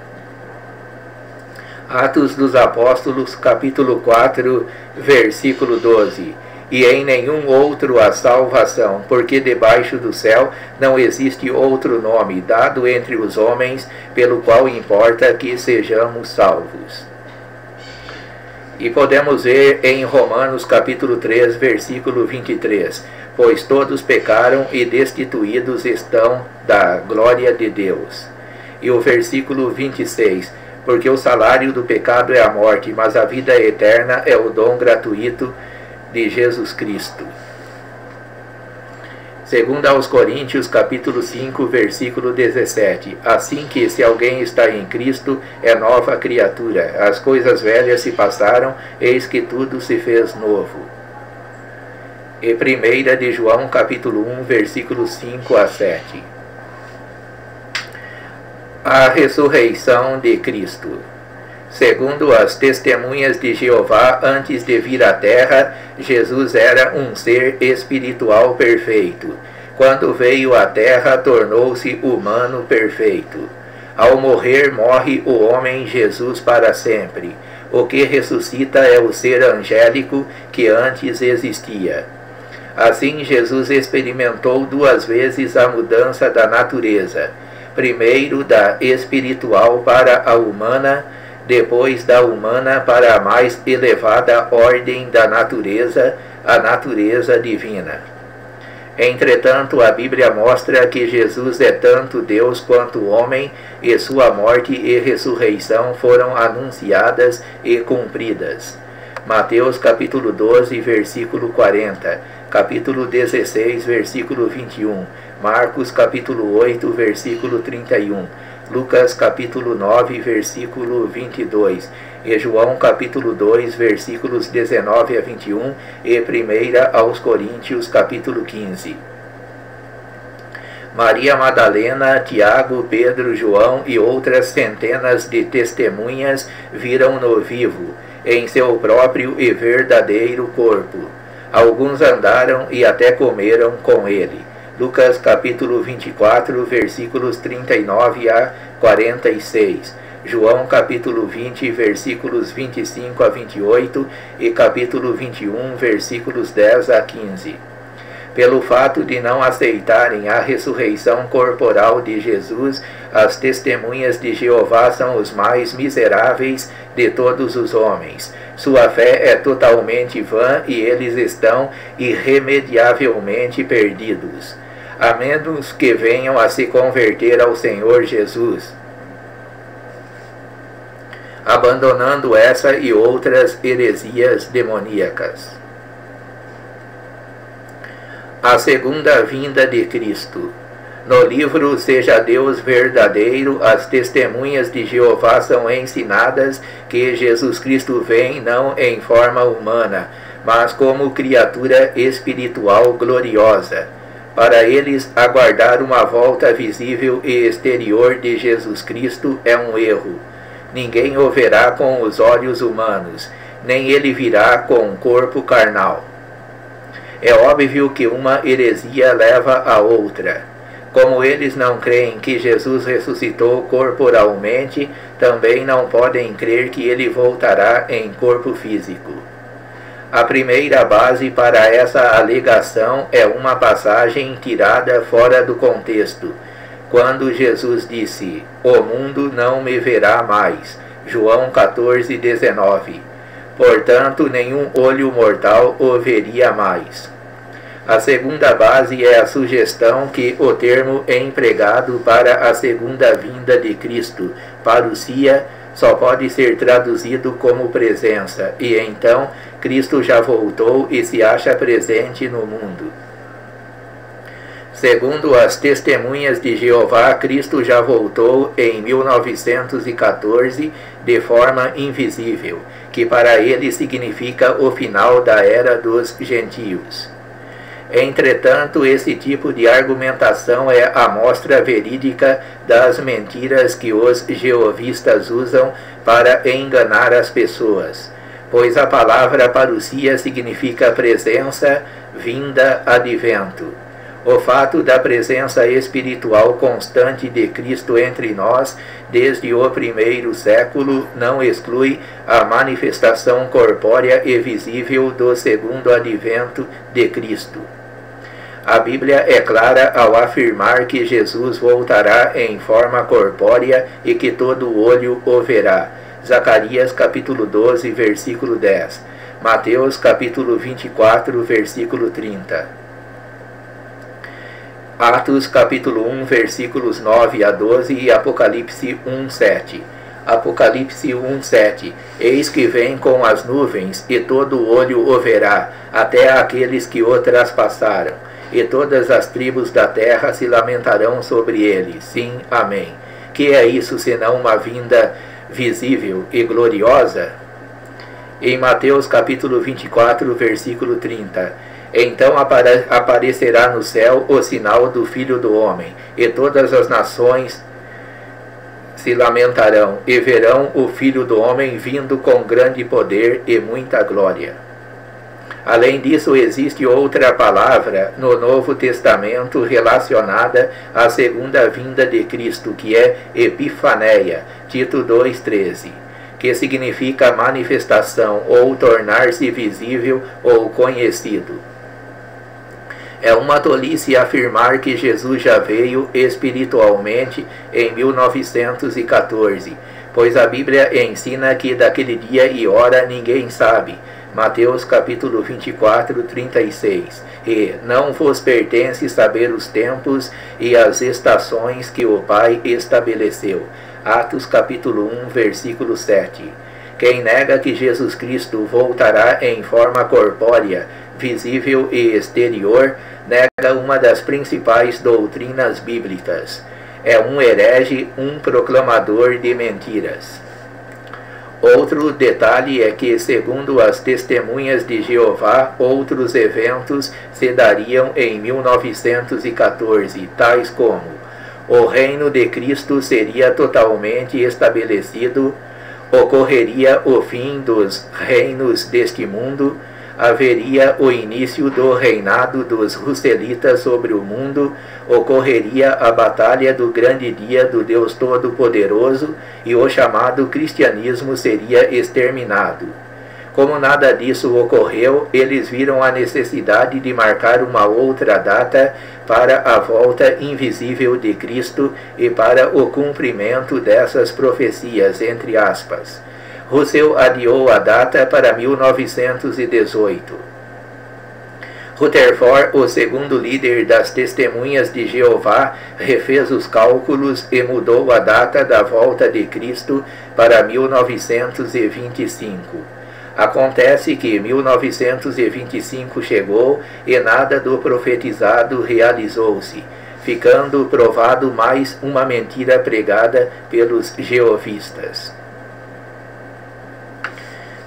Atos dos Apóstolos, capítulo 4, versículo 12. E em nenhum outro há salvação, porque debaixo do céu não existe outro nome dado entre os homens, pelo qual importa que sejamos salvos. E podemos ver em Romanos capítulo 3, versículo 23. Pois todos pecaram e destituídos estão da glória de Deus. E o versículo 26. Porque o salário do pecado é a morte, mas a vida eterna é o dom gratuito de Jesus Cristo. Segundo aos Coríntios, capítulo 5, versículo 17. Assim que, se alguém está em Cristo, é nova criatura. As coisas velhas se passaram, eis que tudo se fez novo. E 1 de João, capítulo 1, versículos 5 a 7. A ressurreição de Cristo. Segundo as testemunhas de Jeová, antes de vir à terra, Jesus era um ser espiritual perfeito. Quando veio à terra, tornou-se humano perfeito. Ao morrer, morre o homem Jesus para sempre. O que ressuscita é o ser angélico que antes existia. Assim, Jesus experimentou 2 vezes a mudança da natureza. Primeiro da espiritual para a humana, depois da humana para a mais elevada ordem da natureza, a natureza divina. Entretanto, a Bíblia mostra que Jesus é tanto Deus quanto homem, e sua morte e ressurreição foram anunciadas e cumpridas. Mateus capítulo 12, versículo 40, capítulo 16, versículo 21, Marcos capítulo 8, versículo 31, Lucas capítulo 9, versículo 22, e João capítulo 2, versículos 19 a 21, e 1 aos Coríntios capítulo 15. Maria Madalena, Tiago, Pedro, João e outras centenas de testemunhas viram-no vivo, em seu próprio e verdadeiro corpo. Alguns andaram e até comeram com ele. Lucas capítulo 24, versículos 39 a 46. João capítulo 20, versículos 25 a 28 e capítulo 21, versículos 10 a 15. Pelo fato de não aceitarem a ressurreição corporal de Jesus, as testemunhas de Jeová são os mais miseráveis de todos os homens. Sua fé é totalmente vã e eles estão irremediavelmente perdidos, a menos que venham a se converter ao Senhor Jesus, abandonando essa e outras heresias demoníacas. A segunda vinda de Cristo. No livro Seja Deus Verdadeiro, as testemunhas de Jeová são ensinadas que Jesus Cristo vem não em forma humana, mas como criatura espiritual gloriosa. Para eles, aguardar uma volta visível e exterior de Jesus Cristo é um erro. Ninguém o verá com os olhos humanos, nem ele virá com o corpo carnal. É óbvio que uma heresia leva a outra. Como eles não creem que Jesus ressuscitou corporalmente, também não podem crer que ele voltará em corpo físico. A primeira base para essa alegação é uma passagem tirada fora do contexto, quando Jesus disse: "O mundo não me verá mais", João 14, 19. Portanto, nenhum olho mortal o veria mais. A segunda base é a sugestão que o termo empregado para a segunda vinda de Cristo, parousia, só pode ser traduzido como presença, e então Cristo já voltou e se acha presente no mundo. Segundo as testemunhas de Jeová, Cristo já voltou em 1914 de forma invisível, que para ele significa o final da era dos gentios. Entretanto, esse tipo de argumentação é a amostra verídica das mentiras que os jeovistas usam para enganar as pessoas, pois a palavra parousia significa presença, vinda, advento. O fato da presença espiritual constante de Cristo entre nós desde o primeiro século não exclui a manifestação corpórea e visível do segundo advento de Cristo. A Bíblia é clara ao afirmar que Jesus voltará em forma corpórea e que todo olho o verá. Zacarias capítulo 12, versículo 10. Mateus capítulo 24, versículo 30. Atos capítulo 1, versículos 9 a 12 e Apocalipse 1, 7. Apocalipse 1, 7. Eis que vem com as nuvens, e todo olho o verá, até aqueles que o traspassaram, e todas as tribos da terra se lamentarão sobre ele. Sim, amém. Que é isso senão uma vinda visível e gloriosa? Em Mateus capítulo 24, versículo 30. Então aparecerá no céu o sinal do Filho do Homem, e todas as nações se lamentarão, e verão o Filho do Homem vindo com grande poder e muita glória. Além disso, existe outra palavra no Novo Testamento relacionada à segunda vinda de Cristo, que é epifaneia, Tito 2,13, que significa manifestação ou tornar-se visível ou conhecido. É uma tolice afirmar que Jesus já veio espiritualmente em 1914, pois a Bíblia ensina que daquele dia e hora ninguém sabe. Mateus capítulo 24, 36. E não vos pertence saber os tempos e as estações que o Pai estabeleceu. Atos capítulo 1, versículo 7. Quem nega que Jesus Cristo voltará em forma corpórea, visível e exterior, nega uma das principais doutrinas bíblicas. É um herege, um proclamador de mentiras. Outro detalhe é que, segundo as testemunhas de Jeová, outros eventos se dariam em 1914, tais como: o reino de Cristo seria totalmente estabelecido, ocorreria o fim dos reinos deste mundo, haveria o início do reinado dos Russelitas sobre o mundo, ocorreria a batalha do grande dia do Deus Todo-Poderoso e o chamado cristianismo seria exterminado. Como nada disso ocorreu, eles viram a necessidade de marcar uma outra data para a volta invisível de Cristo e para o cumprimento dessas profecias, entre aspas. Russell adiou a data para 1918. Rutherford, o segundo líder das Testemunhas de Jeová, refez os cálculos e mudou a data da volta de Cristo para 1925. Acontece que 1925 chegou e nada do profetizado realizou-se, ficando provado mais uma mentira pregada pelos jeovistas.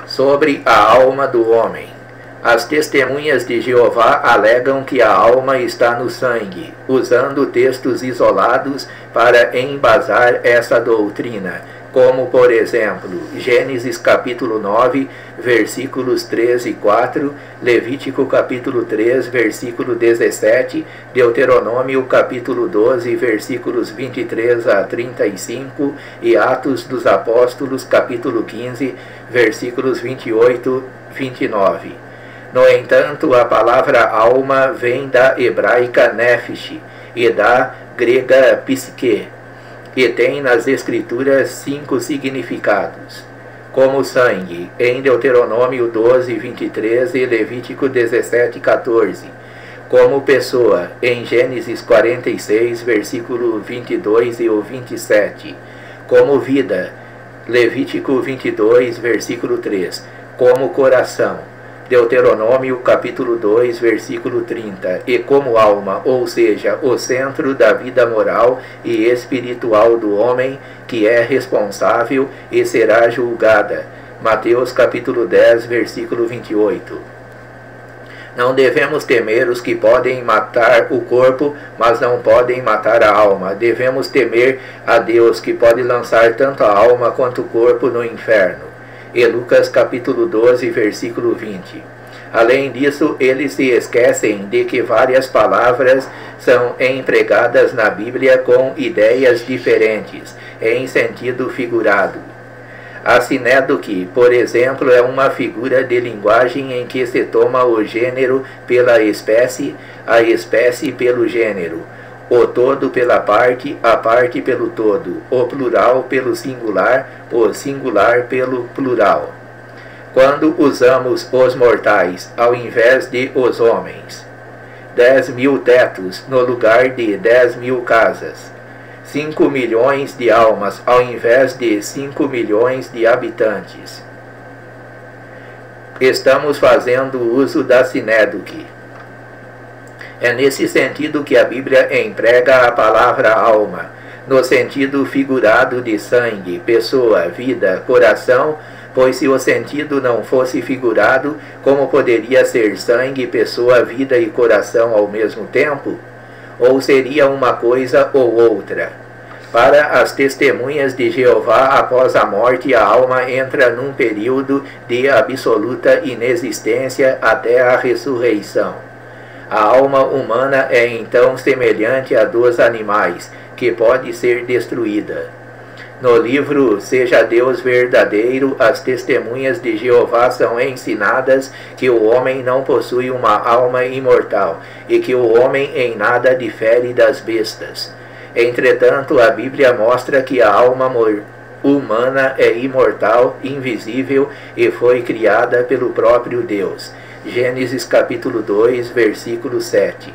Sobre a alma do homem. As testemunhas de Jeová alegam que a alma está no sangue, usando textos isolados para embasar essa doutrina, como, por exemplo, Gênesis capítulo 9, versículos 3 e 4, Levítico capítulo 3, versículo 17, Deuteronômio capítulo 12, versículos 23 a 35 e Atos dos Apóstolos capítulo 15, versículos 28 e 29. No entanto, a palavra alma vem da hebraica nephesh e da grega psique, e tem nas Escrituras 5 significados, como sangue, em Deuteronômio 12, 23 e Levítico 17, 14, como pessoa, em Gênesis 46, versículo 22 e o 27, como vida, Levítico 22, versículo 3, como coração, Deuteronômio capítulo 2, versículo 30, e como alma, ou seja, o centro da vida moral e espiritual do homem, que é responsável e será julgada. Mateus capítulo 10, versículo 28. Não devemos temer os que podem matar o corpo, mas não podem matar a alma. Devemos temer a Deus, que pode lançar tanto a alma quanto o corpo no inferno. E Lucas capítulo 12, versículo 20. Além disso, eles se esquecem de que várias palavras são empregadas na Bíblia com ideias diferentes, em sentido figurado. A sinédoque, por exemplo, é uma figura de linguagem em que se toma o gênero pela espécie, a espécie pelo gênero, o todo pela parte, a parte pelo todo, o plural pelo singular, o singular pelo plural. Quando usamos os mortais ao invés de os homens, 10.000 tetos no lugar de 10.000 casas, 5 milhões de almas ao invés de 5 milhões de habitantes. Estamos fazendo uso da sinédoque. É nesse sentido que a Bíblia emprega a palavra alma, no sentido figurado de sangue, pessoa, vida, coração, pois se o sentido não fosse figurado, como poderia ser sangue, pessoa, vida e coração ao mesmo tempo? Ou seria uma coisa ou outra? Para as testemunhas de Jeová, após a morte, a alma entra num período de absoluta inexistência até a ressurreição. A alma humana é então semelhante à dos animais, que pode ser destruída. No livro Seja Deus Verdadeiro, as testemunhas de Jeová são ensinadas que o homem não possui uma alma imortal e que o homem em nada difere das bestas. Entretanto, a Bíblia mostra que a alma humana é imortal, invisível e foi criada pelo próprio Deus. Gênesis capítulo 2, versículo 7.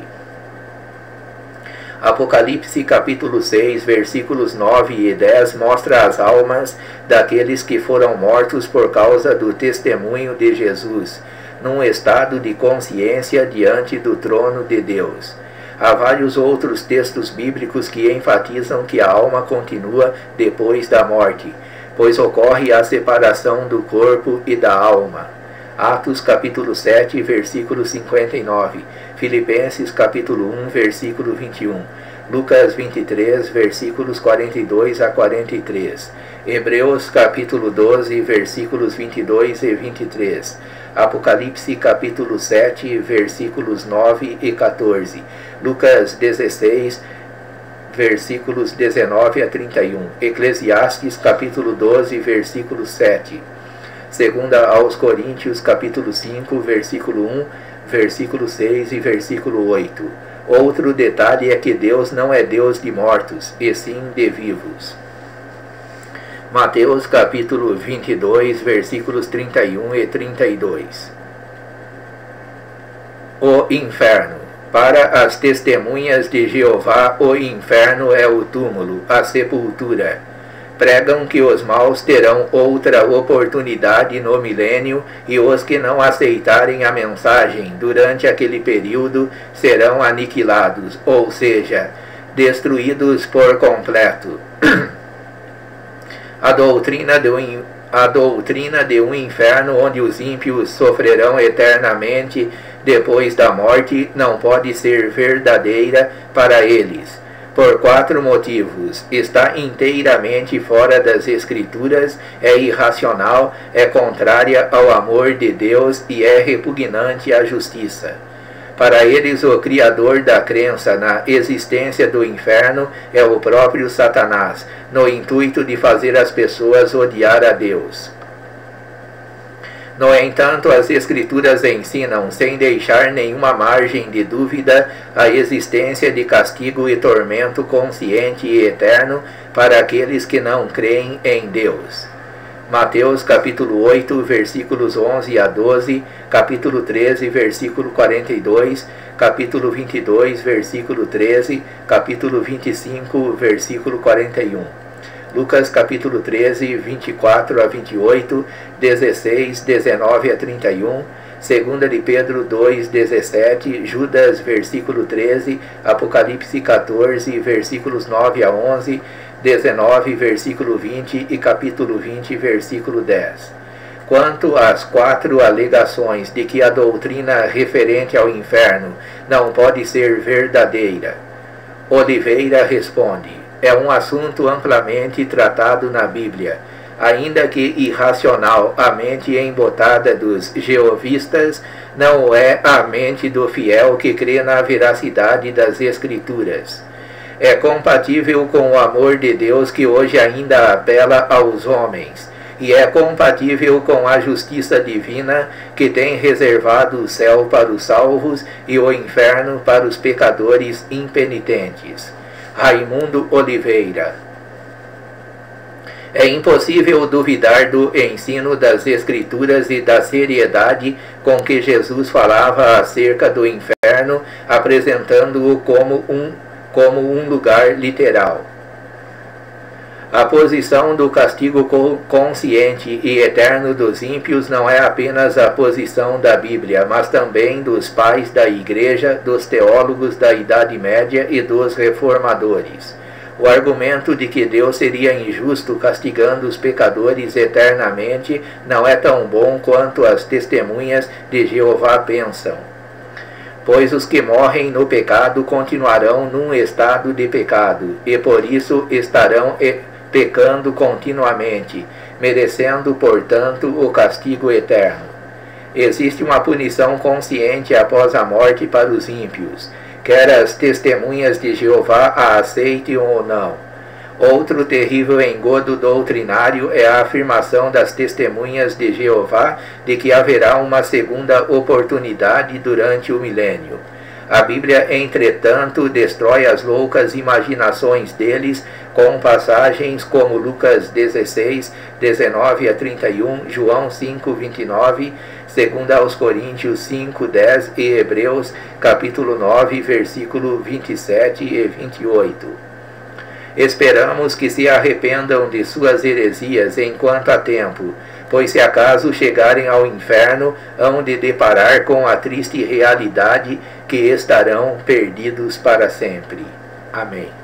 Apocalipse capítulo 6, versículos 9 e 10 mostra as almas daqueles que foram mortos por causa do testemunho de Jesus, num estado de consciência diante do trono de Deus. Há vários outros textos bíblicos que enfatizam que a alma continua depois da morte, pois ocorre a separação do corpo e da alma. Atos capítulo 7, versículo 59, Filipenses capítulo 1, versículo 21, Lucas 23, versículos 42 a 43, Hebreus capítulo 12, versículos 22 e 23, Apocalipse capítulo 7, versículos 9 e 14, Lucas 16, versículos 19 a 31, Eclesiastes capítulo 12, versículo 7, Segunda aos Coríntios capítulo 5, versículo 1, versículo 6 e versículo 8. Outro detalhe é que Deus não é Deus de mortos, e sim de vivos. Mateus capítulo 22, versículos 31 e 32. O inferno. Para as testemunhas de Jeová, o inferno é o túmulo, a sepultura. Pregam que os maus terão outra oportunidade no milênio e os que não aceitarem a mensagem durante aquele período serão aniquilados, ou seja, destruídos por completo. A doutrina de um inferno onde os ímpios sofrerão eternamente depois da morte não pode ser verdadeira para eles, por 4 motivos. Está inteiramente fora das Escrituras, é irracional, é contrária ao amor de Deus e é repugnante à justiça. Para eles, o criador da crença na existência do inferno é o próprio Satanás, no intuito de fazer as pessoas odiar a Deus. No entanto, as Escrituras ensinam, sem deixar nenhuma margem de dúvida, a existência de castigo e tormento consciente e eterno para aqueles que não creem em Deus. Mateus capítulo 8, versículos 11 a 12, capítulo 13, versículo 42, capítulo 22, versículo 13, capítulo 25, versículo 41. Lucas capítulo 13, 24 a 28, 16, 19 a 31, 2 de Pedro 2, 17, Judas versículo 13, Apocalipse 14, versículos 9 a 11, 19, versículo 20 e capítulo 20, versículo 10. Quanto às 4 alegações de que a doutrina referente ao inferno não pode ser verdadeira, Oliveira responde: é um assunto amplamente tratado na Bíblia, ainda que irracional. A mente embotada dos jeovistas não é a mente do fiel que crê na veracidade das Escrituras. É compatível com o amor de Deus que hoje ainda apela aos homens, e é compatível com a justiça divina que tem reservado o céu para os salvos e o inferno para os pecadores impenitentes. Raimundo Oliveira. É impossível duvidar do ensino das Escrituras e da seriedade com que Jesus falava acerca do inferno, apresentando-o como um lugar literal. A posição do castigo consciente e eterno dos ímpios não é apenas a posição da Bíblia, mas também dos pais da Igreja, dos teólogos da Idade Média e dos reformadores. O argumento de que Deus seria injusto castigando os pecadores eternamente não é tão bom quanto as testemunhas de Jeová pensam. Pois os que morrem no pecado continuarão num estado de pecado, e por isso estarão pecando continuamente, merecendo, portanto, o castigo eterno. Existe uma punição consciente após a morte para os ímpios, quer as testemunhas de Jeová a aceitem ou não. Outro terrível engodo doutrinário é a afirmação das testemunhas de Jeová de que haverá uma segunda oportunidade durante o milênio. A Bíblia, entretanto, destrói as loucas imaginações deles com passagens como Lucas 16, 19 a 31, João 5, 29, 2 aos Coríntios 5, 10 e Hebreus capítulo 9, versículo 27 e 28. Esperamos que se arrependam de suas heresias enquanto há tempo, pois se acaso chegarem ao inferno, hão de deparar com a triste realidade que estarão perdidos para sempre. Amém.